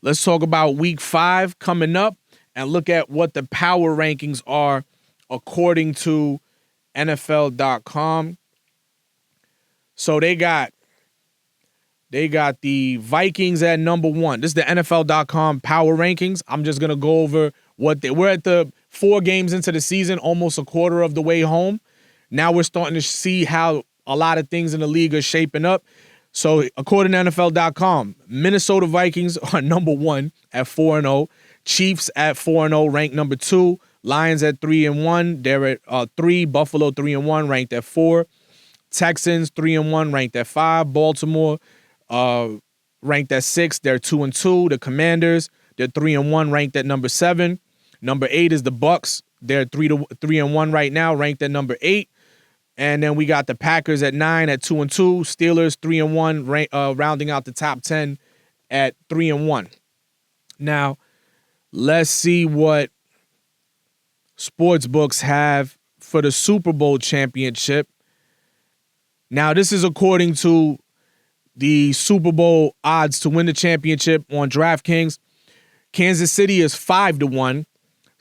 Let's talk about week 5 coming up and look at what the power rankings are according to NFL.com. So they got the Vikings at number 1. This is the NFL.com power rankings. I'm just going to go over we're at the 4 games into the season, almost a quarter of the way home. Now we're starting to see how a lot of things in the league are shaping up. So according to NFL.com, Minnesota Vikings are number 1 at 4-0. Chiefs at 4-0, ranked number 2. Lions at 3-1. They're at 3. Buffalo 3-1, ranked at 4. Texans 3-1, ranked at 5. Baltimore ranked at 6. They're 2-2. The Commanders, they're 3-1, ranked at number 7. Number 8 is the Bucks. They're 3-1 right now, ranked at number 8. And then we got the Packers at 9 at 2-2. Steelers 3-1, rounding out the top 10 at 3-1. Now, let's see what sportsbooks have for the Super Bowl championship. Now, this is according to the Super Bowl odds to win the championship on DraftKings. Kansas City is 5-1.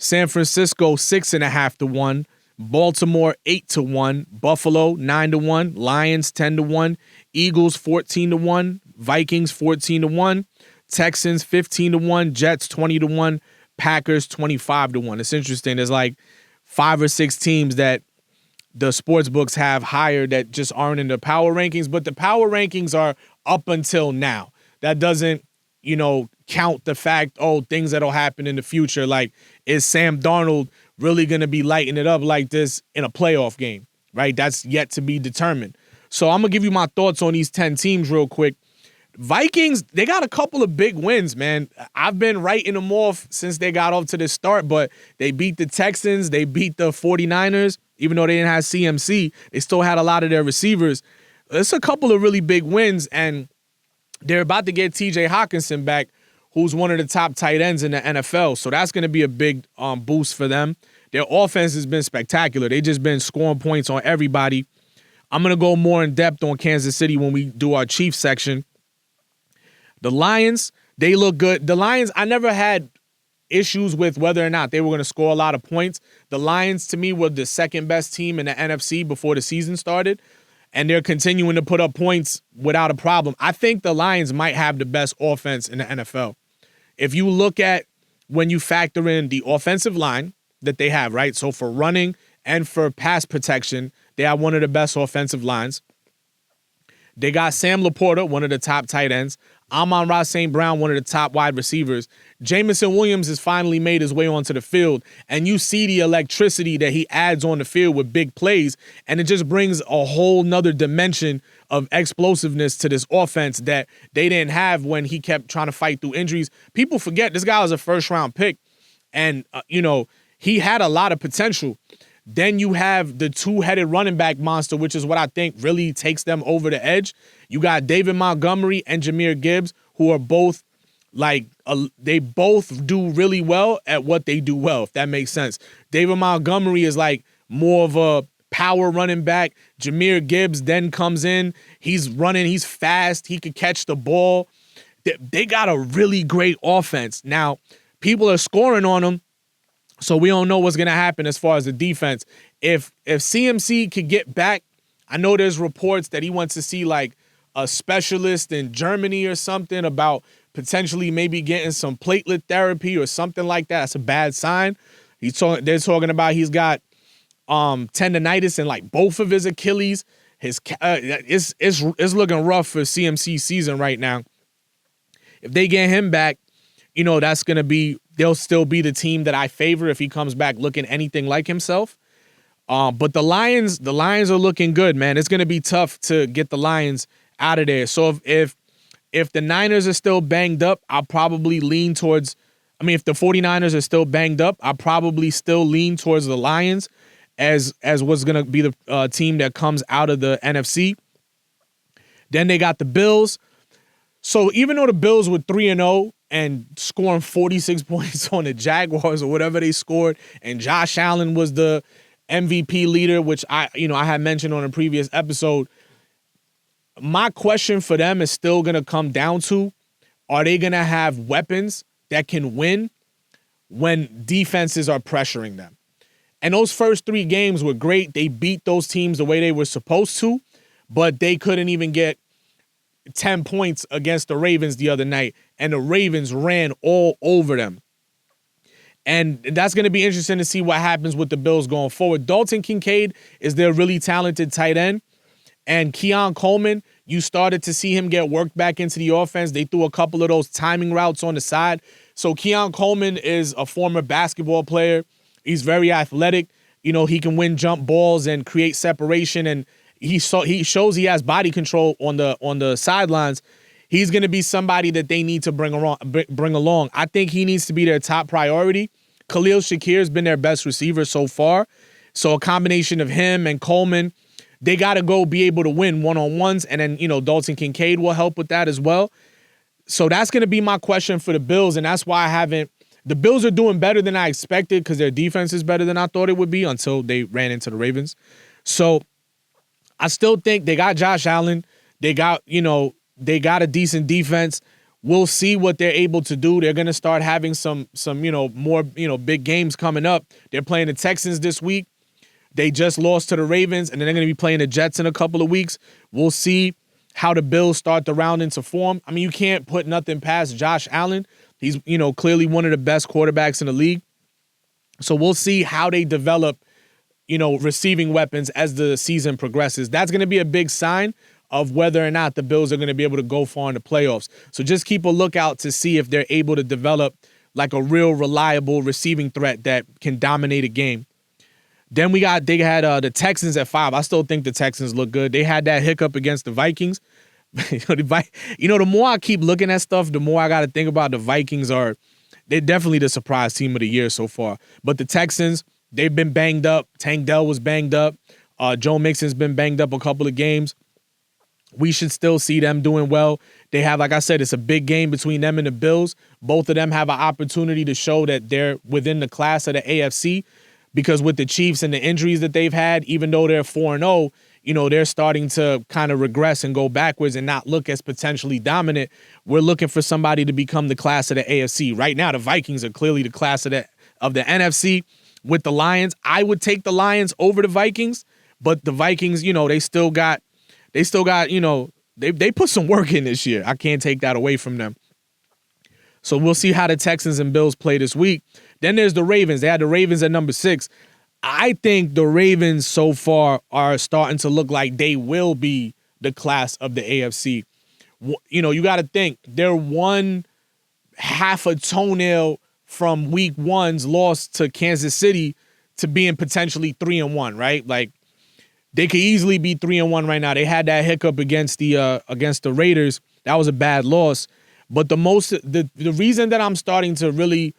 San Francisco 6.5-1. Baltimore 8-1. Buffalo 9-1. Lions 10-1. Eagles 14-1. Vikings 14-1. Texans 15-1. Jets 20-1. Packers 25-1. It's interesting. There's like 5 or 6 teams that the sports books have higher that just aren't in the power rankings, but the power rankings are up until now. That doesn't, count the fact, things that'll happen in the future. Like, is Sam Darnold really going to be lighting it up like this in a playoff game, right? That's yet to be determined. So I'm going to give you my thoughts on these 10 teams real quick. Vikings, they got a couple of big wins, man. I've been writing them off since they got off to this start, but they beat the Texans. They beat the 49ers. Even though they didn't have CMC, they still had a lot of their receivers. It's a couple of really big wins, and they're about to get TJ Hawkinson back, who's one of the top tight ends in the NFL. So that's going to be a big boost for them. Their offense has been spectacular. They've just been scoring points on everybody. I'm going to go more in depth on Kansas City when we do our Chiefs section. The Lions, they look good. The Lions, I never had issues with whether or not they were going to score a lot of points. The Lions, to me, were the second best team in the NFC before the season started, and they're continuing to put up points without a problem. I think the Lions might have the best offense in the NFL. If you look at when you factor in the offensive line that they have, right? So for running and for pass protection, they have one of the best offensive lines. They got Sam Laporta, one of the top tight ends. Amon-Ra St. Brown, one of the top wide receivers. Jamison Williams has finally made his way onto the field, and you see the electricity that he adds on the field with big plays, and it just brings a whole nother dimension of explosiveness to this offense that they didn't have when he kept trying to fight through injuries. People forget this guy was a first-round pick, and, he had a lot of potential. Then you have the two-headed running back monster, which is what I think really takes them over the edge. You got David Montgomery and Jahmyr Gibbs, who are both they both do really well at what they do well, if that makes sense. David Montgomery is like more of a power running back. Jahmyr Gibbs then comes in. He's running. He's fast. He could catch the ball. They got a really great offense. Now, people are scoring on them, so we don't know what's going to happen as far as the defense. If CMC could get back, I know there's reports that he wants to see like a specialist in Germany or something about potentially maybe getting some platelet therapy or something like that. That's a bad sign. They're talking about he's got tendonitis in like both of his Achilles. It's looking rough for CMC season right now. If they get him back, that's going to be, they'll still be the team that I favor if he comes back looking anything like himself. But the Lions are looking good, man. It's going to be tough to get the Lions out of there. So if the Niners are still banged up, I'll probably lean towards, if the 49ers are still banged up, I'll probably still lean towards the Lions as what's going to be the team that comes out of the NFC. Then they got the Bills. So even though the Bills were 3-0 and scoring 46 points on the Jaguars or whatever they scored, and Josh Allen was the MVP leader, which I had mentioned on a previous episode, my question for them is still going to come down to, are they going to have weapons that can win when defenses are pressuring them? And those first 3 games were great. They beat those teams the way they were supposed to, but they couldn't even get 10 points against the Ravens the other night, and the Ravens ran all over them. And that's going to be interesting to see what happens with the Bills going forward. Dalton Kincaid is their really talented tight end, and Keon Coleman, you started to see him get worked back into the offense. They threw a couple of those timing routes on the side. So Keon Coleman is a former basketball player. He's very athletic. You know, he can win jump balls and create separation, and he shows he has body control on the sidelines. He's going to be somebody that they need to bring along. I think he needs to be their top priority. Khalil Shakir has been their best receiver so far. So a combination of him and Coleman, they got to go be able to win one-on-ones, and then, you know, Dalton Kincaid will help with that as well. So that's going to be my question for the Bills, and that's why the Bills are doing better than I expected because their defense is better than I thought it would be until they ran into the Ravens. So I still think they got Josh Allen. They got a decent defense. We'll see what they're able to do. They're going to start having some more big games coming up. They're playing the Texans this week. They just lost to the Ravens, and then they're going to be playing the Jets in a couple of weeks. We'll see how the Bills start the round into form. I mean, you can't put nothing past Josh Allen. He's, clearly one of the best quarterbacks in the league. So we'll see how they develop, receiving weapons as the season progresses. That's going to be a big sign of whether or not the Bills are going to be able to go far in the playoffs. So just keep a lookout to see if they're able to develop like a real reliable receiving threat that can dominate a game. Then they had the Texans at 5. I still think the Texans look good. They had that hiccup against the Vikings. The more I keep looking at stuff, the more I got to think about the Vikings they're definitely the surprise team of the year so far. But the Texans, they've been banged up. Tank Dell was banged up. Joe Mixon's been banged up a couple of games. We should still see them doing well. They have, like I said, it's a big game between them and the Bills. Both of them have an opportunity to show that they're within the class of the AFC, because with the Chiefs and the injuries that they've had, even though they're 4-0, they're starting to kind of regress and go backwards and not look as potentially dominant. We're looking for somebody to become the class of the AFC. Right now, the Vikings are clearly the class of the NFC with the Lions. I would take the Lions over the Vikings, but the Vikings, they still got, they put some work in this year. I can't take that away from them. So we'll see how the Texans and Bills play this week. Then there's the Ravens. They had the Ravens at number 6. I think the Ravens so far are starting to look like they will be the class of the AFC. You got to think they're one half a toenail from week 1's loss to Kansas City to being potentially 3-1, right? Like, they could easily be 3-1 right now. They had that hiccup against the Raiders. That was a bad loss. But the reason that I'm starting to really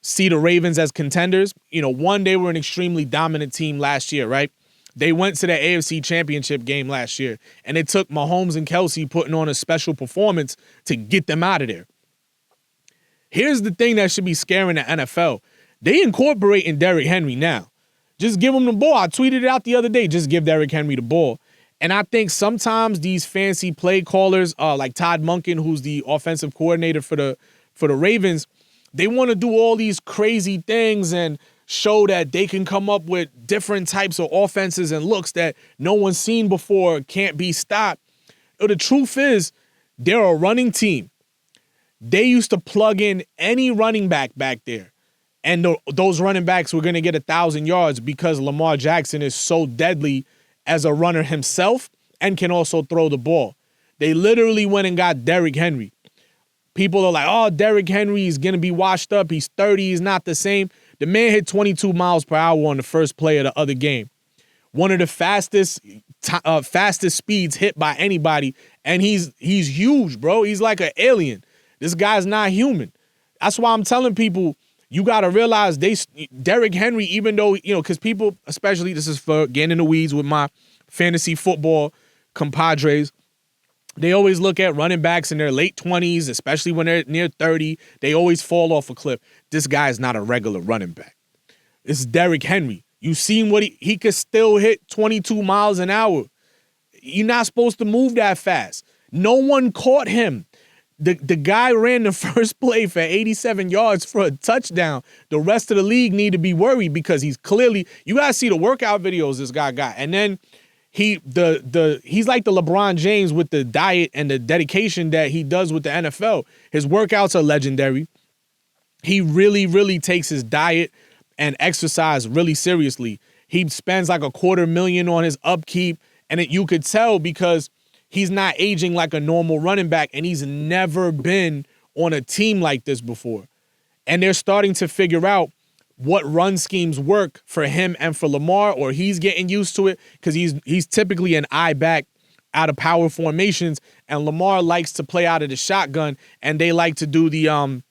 see the Ravens as contenders, one, they were an extremely dominant team last year, right? They went to the AFC Championship game last year, and it took Mahomes and Kelsey putting on a special performance to get them out of there. Here's the thing that should be scaring the NFL. They incorporating Derrick Henry now. Just give him the ball. I tweeted it out the other day. Just give Derrick Henry the ball. And I think sometimes these fancy play callers, like Todd Monken, who's the offensive coordinator for the Ravens, they want to do all these crazy things and show that they can come up with different types of offenses and looks that no one's seen before, can't be stopped. The truth is, they're a running team. They used to plug in any running back there. And those running backs were going to get 1,000 yards because Lamar Jackson is so deadly as a runner himself and can also throw the ball. They literally went and got Derrick Henry. People are like, oh, Derrick Henry is going to be washed up. He's 30. He's not the same. The man hit 22 miles per hour on the first play of the other game. One of the fastest speeds hit by anybody. And he's huge, bro. He's like an alien. This guy's not human. That's why I'm telling people, you got to realize Derrick Henry, even though, because people, especially, this is for getting in the weeds with my fantasy football compadres, they always look at running backs in their late 20s, especially when they're near 30. They always fall off a cliff. This guy is not a regular running back. It's Derrick Henry. You've seen what he could still hit 22 miles an hour. You're not supposed to move that fast. No one caught him. The guy ran the first play for 87 yards for a touchdown. The rest of the league need to be worried because he's clearly, you gotta see the workout videos this guy got. And then he's like the LeBron James with the diet and the dedication that he does with the NFL. His workouts are legendary. He really, really takes his diet and exercise really seriously. He spends like $250,000 on his upkeep, and you could tell because he's not aging like a normal running back, and he's never been on a team like this before. And they're starting to figure out what run schemes work for him and for Lamar, or he's getting used to it because he's typically an eye back out of power formations, and Lamar likes to play out of the shotgun, and they like to do the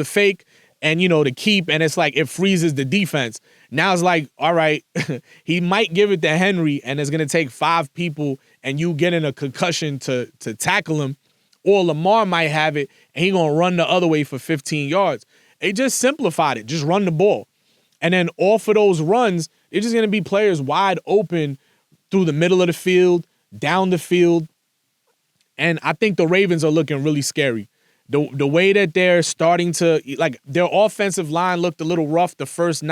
fake and, the keep, and it's like it freezes the defense. Now it's like, all right, he might give it to Henry, and it's going to take 5 people, and you getting a concussion to tackle him, or Lamar might have it, and he going to run the other way for 15 yards. They just simplified it. Just run the ball. And then off of those runs, it's just going to be players wide open through the middle of the field, down the field, and I think the Ravens are looking really scary. The way that they're starting to, like, their offensive line looked a little rough the first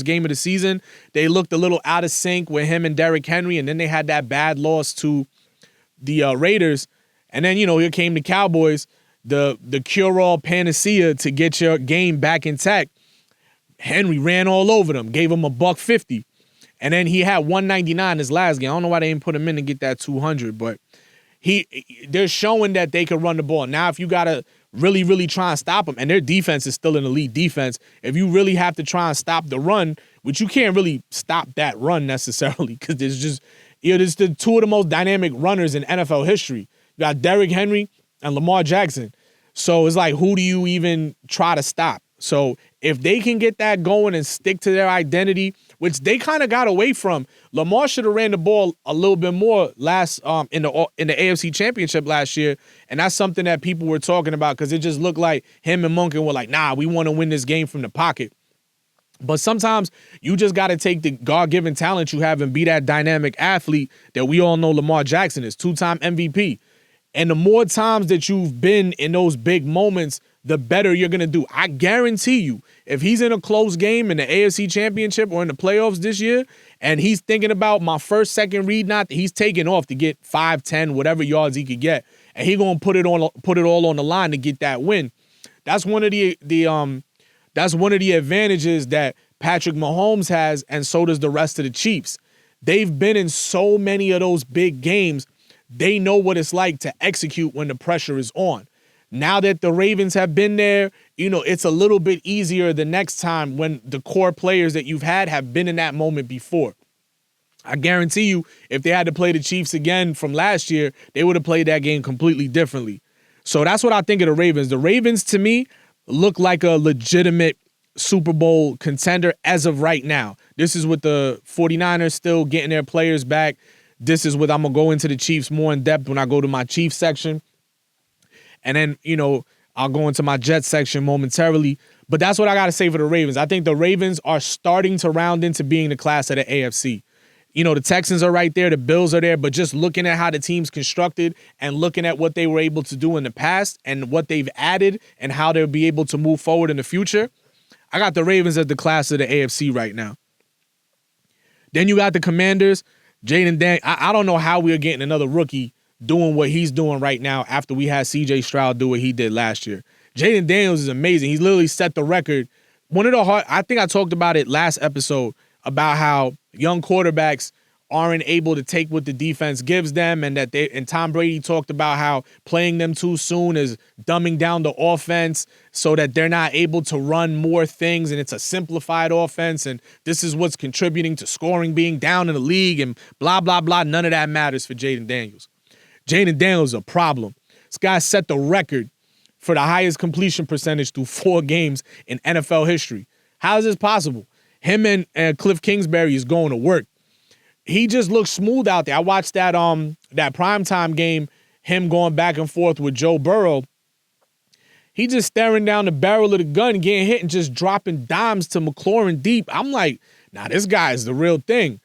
game of the season. They looked a little out of sync with him and Derrick Henry, and then they had that bad loss to the Raiders. And then, here came the Cowboys, the cure-all panacea to get your game back intact. Henry ran all over them, gave him $150. And then he had 199 his last game. I don't know why they didn't put him in to get that 200, but they're showing that they can run the ball. Now, if you got to really, really try and stop them, and their defense is still an elite defense, if you really have to try and stop the run, which you can't really stop that run necessarily because there's just, there's the 2 of the most dynamic runners in NFL history. You got Derrick Henry and Lamar Jackson. So it's like, who do you even try to stop? So if they can get that going and stick to their identity, which they kind of got away from, Lamar should have ran the ball a little bit more last in the AFC Championship last year, and that's something that people were talking about because it just looked like him and Monken were like, nah, we want to win this game from the pocket. But sometimes you just got to take the God-given talent you have and be that dynamic athlete that we all know Lamar Jackson is, 2-time MVP. And the more times that you've been in those big moments, the better you're going to do. I guarantee you, if he's in a close game in the AFC Championship or in the playoffs this year, and he's thinking about my first, second read, he's taking off to get 5, 10, whatever yards he could get, and he's going to put it all on the line to get that win. That's one of the advantages that Patrick Mahomes has, and so does the rest of the Chiefs. They've been in so many of those big games. They know what it's like to execute when the pressure is on. Now that the Ravens have been there, it's a little bit easier the next time when the core players that you've had have been in that moment before. I guarantee you, if they had to play the Chiefs again from last year, they would have played that game completely differently. So that's what I think of the Ravens. The Ravens, to me, look like a legitimate Super Bowl contender as of right now. This is with the 49ers still getting their players back. This is what I'm going to go into the Chiefs more in depth when I go to my Chiefs section. And then, I'll go into my Jets section momentarily. But that's what I got to say for the Ravens. I think the Ravens are starting to round into being the class of the AFC. The Texans are right there. The Bills are there. But just looking at how the team's constructed and looking at what they were able to do in the past and what they've added and how they'll be able to move forward in the future, I got the Ravens as the class of the AFC right now. Then you got the Commanders. Jaden Daniels, I don't know how we're getting another rookie doing what he's doing right now after we had C.J. Stroud do what he did last year. Jaden Daniels is amazing. He's literally set the record. I think I talked about it last episode about how young quarterbacks aren't able to take what the defense gives them, and Tom Brady talked about how playing them too soon is dumbing down the offense so that they're not able to run more things, and it's a simplified offense, and this is what's contributing to scoring being down in the league, and blah, blah, blah. None of that matters for Jaden Daniels. Jaden Daniels is a problem. This guy set the record for the highest completion percentage through 4 games in NFL history. How is this possible? Him and Cliff Kingsbury is going to work. He just looks smooth out there. I watched that primetime game, him going back and forth with Joe Burrow. He just staring down the barrel of the gun, getting hit and just dropping dimes to McLaurin deep. I'm like, nah, this guy is the real thing.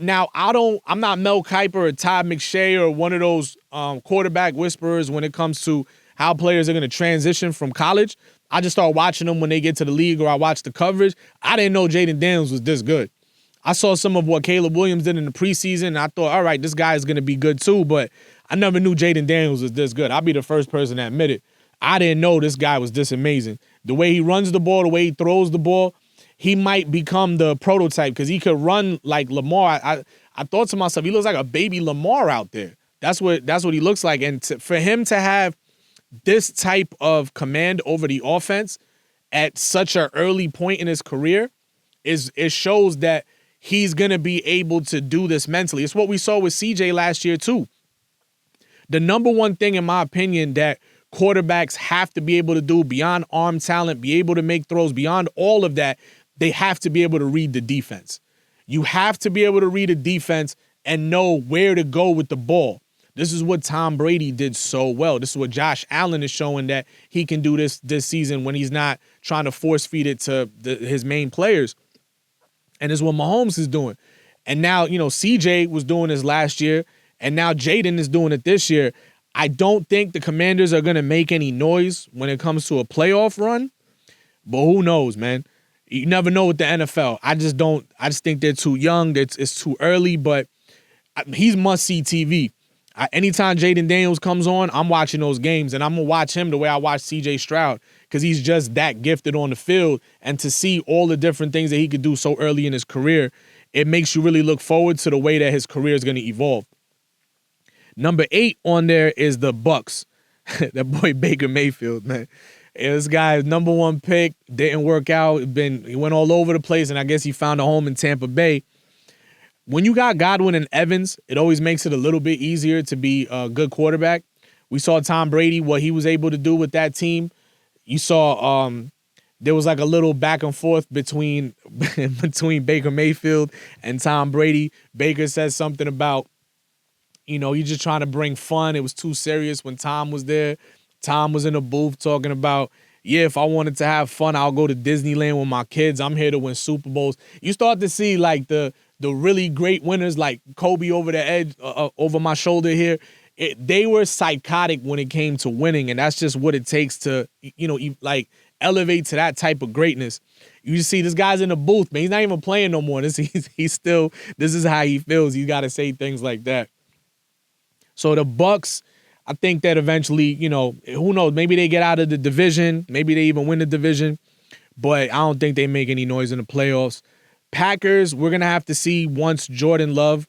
Now, I'm not Mel Kiper or Todd McShay or one of those quarterback whisperers when it comes to how players are going to transition from college. I just start watching them when they get to the league, or I watch the coverage. I didn't know Jayden Daniels was this good. I saw some of what Caleb Williams did in the preseason, and I thought, all right, this guy is going to be good too, but I never knew Jayden Daniels was this good. I'll be the first person to admit it. I didn't know this guy was this amazing. The way he runs the ball, the way he throws the ball, he might become the prototype because he could run like Lamar. I thought to myself, he looks like a baby Lamar out there. That's what he looks like. And for him to have this type of command over the offense at such an early point in his career, it shows that he's going to be able to do this mentally. It's what we saw with CJ last year too. The number one thing, in my opinion, that quarterbacks have to be able to do beyond arm talent, be able to make throws, beyond all of that, they have to be able to read the defense. You have to be able to read a defense and know where to go with the ball. This is what Tom Brady did so well. This is what Josh Allen is showing that he can do this season when he's not trying to force feed it to his main players. And this is what Mahomes is doing. And now, CJ was doing this last year, and now Jayden is doing it this year. I don't think the Commanders are going to make any noise when it comes to a playoff run, but who knows, man? You never know with the NFL. I just think they're too young. It's too early, but he's must-see TV. Anytime Jayden Daniels comes on, I'm watching those games, and I'm going to watch him the way I watch C.J. Stroud because he's just that gifted on the field. And to see all the different things that he could do so early in his career, it makes you really look forward to the way that his career is going to evolve. Number 8 on there is the Bucks. That boy Baker Mayfield, man. This guy, number 1 pick, didn't work out. He went all over the place, and I guess he found a home in Tampa Bay. When you got Godwin and Evans, it always makes it a little bit easier to be a good quarterback. We saw Tom Brady, what he was able to do with that team. You saw there was like a little back and forth between Baker Mayfield and Tom Brady. Baker says something about, he's just trying to bring fun. It was too serious when Tom was there. Tom was in a booth talking about, if I wanted to have fun, I'll go to Disneyland with my kids. I'm here to win Super Bowls. You start to see like the really great winners like Kobe over the edge, over my shoulder here. They were psychotic when it came to winning, and that's just what it takes to, elevate to that type of greatness. You see this guy's in the booth, man. He's not even playing no more. He's still, this is how he feels. He's got to say things like that. So the Bucks, I think that eventually, who knows, maybe they get out of the division. Maybe they even win the division. But I don't think they make any noise in the playoffs. Packers, we're going to have to see once Jordan Love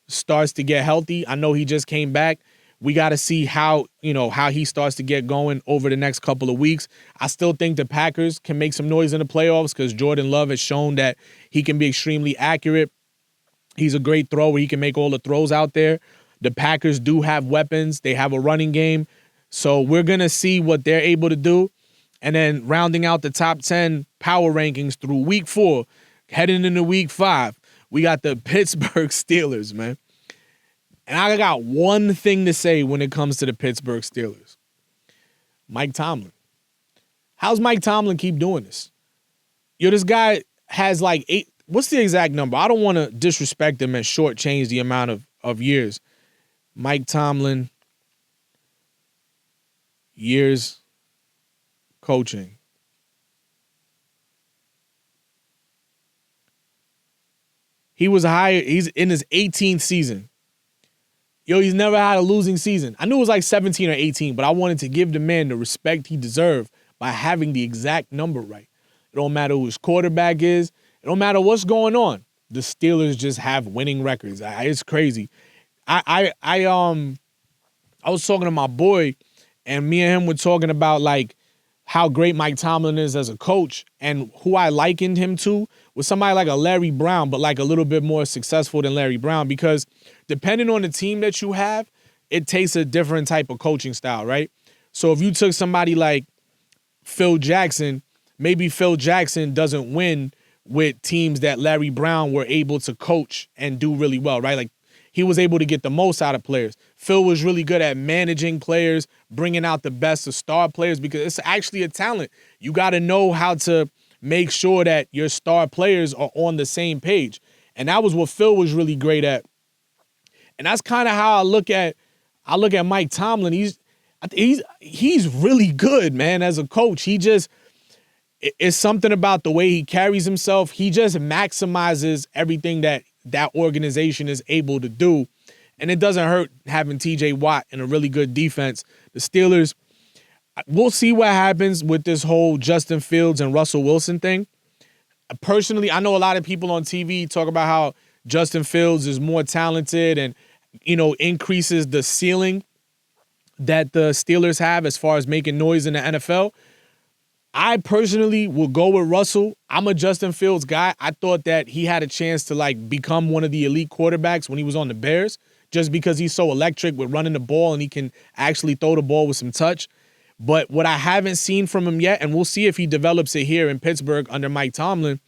starts to get healthy. I know he just came back. We got to see how he starts to get going over the next couple of weeks. I still think the Packers can make some noise in the playoffs because Jordan Love has shown that he can be extremely accurate. He's a great thrower. He can make all the throws out there. The Packers do have weapons. They have a running game. So we're going to see what they're able to do. And then rounding out the top 10 power rankings through week 4, heading into week 5, we got the Pittsburgh Steelers, man. And I got one thing to say when it comes to the Pittsburgh Steelers. Mike Tomlin. How's Mike Tomlin keep doing this? This guy has like 8. What's the exact number? I don't want to disrespect him and shortchange the amount of years. Mike Tomlin, years coaching. He's in his 18th season. He's never had a losing season. I knew it was like 17 or 18, but I wanted to give the man the respect he deserved by having the exact number right. It don't matter who his quarterback is. It don't matter what's going on. The Steelers just have winning records. It's crazy. I was talking to my boy, and me and him were talking about like how great Mike Tomlin is as a coach, and who I likened him to was somebody like a Larry Brown, but like a little bit more successful than Larry Brown, because depending on the team that you have, it takes a different type of coaching style, right? So if you took somebody like Phil Jackson, maybe Phil Jackson doesn't win with teams that Larry Brown were able to coach and do really well, right? Like he was able to get the most out of players. Phil was really good at managing players, bringing out the best of star players, because it's actually a talent. You got to know how to make sure that your star players are on the same page. And that was what Phil was really great at. And that's kind of how I look at Mike Tomlin. He's really good, man, as a coach. It's something about the way he carries himself. He just maximizes everything that organization is able to do. And it doesn't hurt having TJ Watt and a really good defense. The Steelers, we'll see what happens with this whole Justin Fields and Russell Wilson thing. Personally, I know a lot of people on TV talk about how Justin Fields is more talented and, increases the ceiling that the Steelers have as far as making noise in the NFL. I personally will go with Russell. I'm a Justin Fields guy. I thought that he had a chance to become one of the elite quarterbacks when he was on the Bears, just because he's so electric with running the ball and he can actually throw the ball with some touch. But what I haven't seen from him yet, and we'll see if he develops it here in Pittsburgh under Mike Tomlin,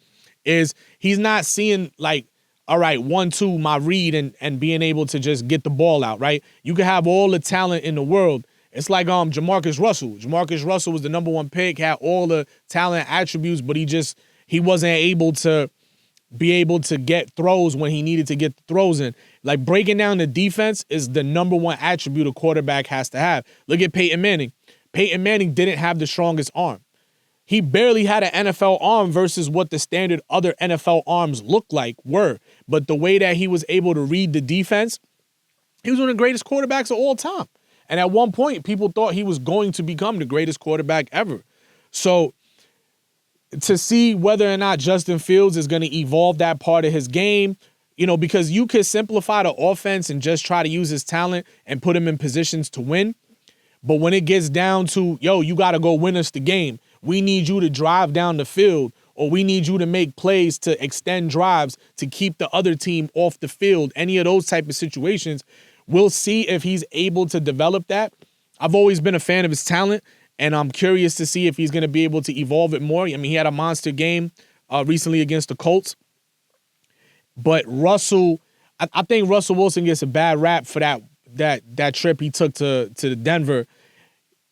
is he's not seeing all right, 1-2, my read and being able to just get the ball out, right? You can have all the talent in the world. It's like Jamarcus Russell. Jamarcus Russell was the number 1 pick, had all the talent attributes, but he wasn't able to be able to get throws when he needed to get the throws in. Breaking down the defense is the number 1 attribute a quarterback has to have. Look at Peyton Manning. Peyton Manning didn't have the strongest arm. He barely had an NFL arm versus what the standard other NFL arms were. But the way that he was able to read the defense, he was one of the greatest quarterbacks of all time. And at one point, people thought he was going to become the greatest quarterback ever. So to see whether or not Justin Fields is going to evolve that part of his game, because you could simplify the offense and just try to use his talent and put him in positions to win. But when it gets down to, you got to go win us the game. We need you to drive down the field, or we need you to make plays to extend drives to keep the other team off the field. Any of those type of situations, we'll see if he's able to develop that. I've always been a fan of his talent, and I'm curious to see if he's going to be able to evolve it more. I mean, he had a monster game recently against the Colts. But Russell, I think Russell Wilson gets a bad rap for that trip he took to Denver.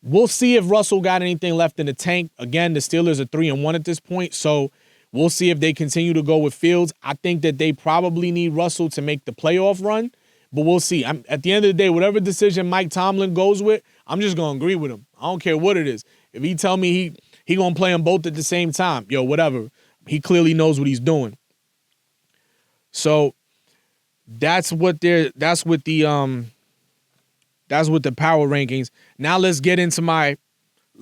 We'll see if Russell got anything left in the tank. Again, the Steelers are 3-1 at this point, so we'll see if they continue to go with Fields. I think that they probably need Russell to make the playoff run, but we'll see. At the end of the day, whatever decision Mike Tomlin goes with, I'm just going to agree with him. I don't care what it is. If he tell me he going to play them both at the same time, whatever. He clearly knows what he's doing. So that's with the power rankings. Now let's get into my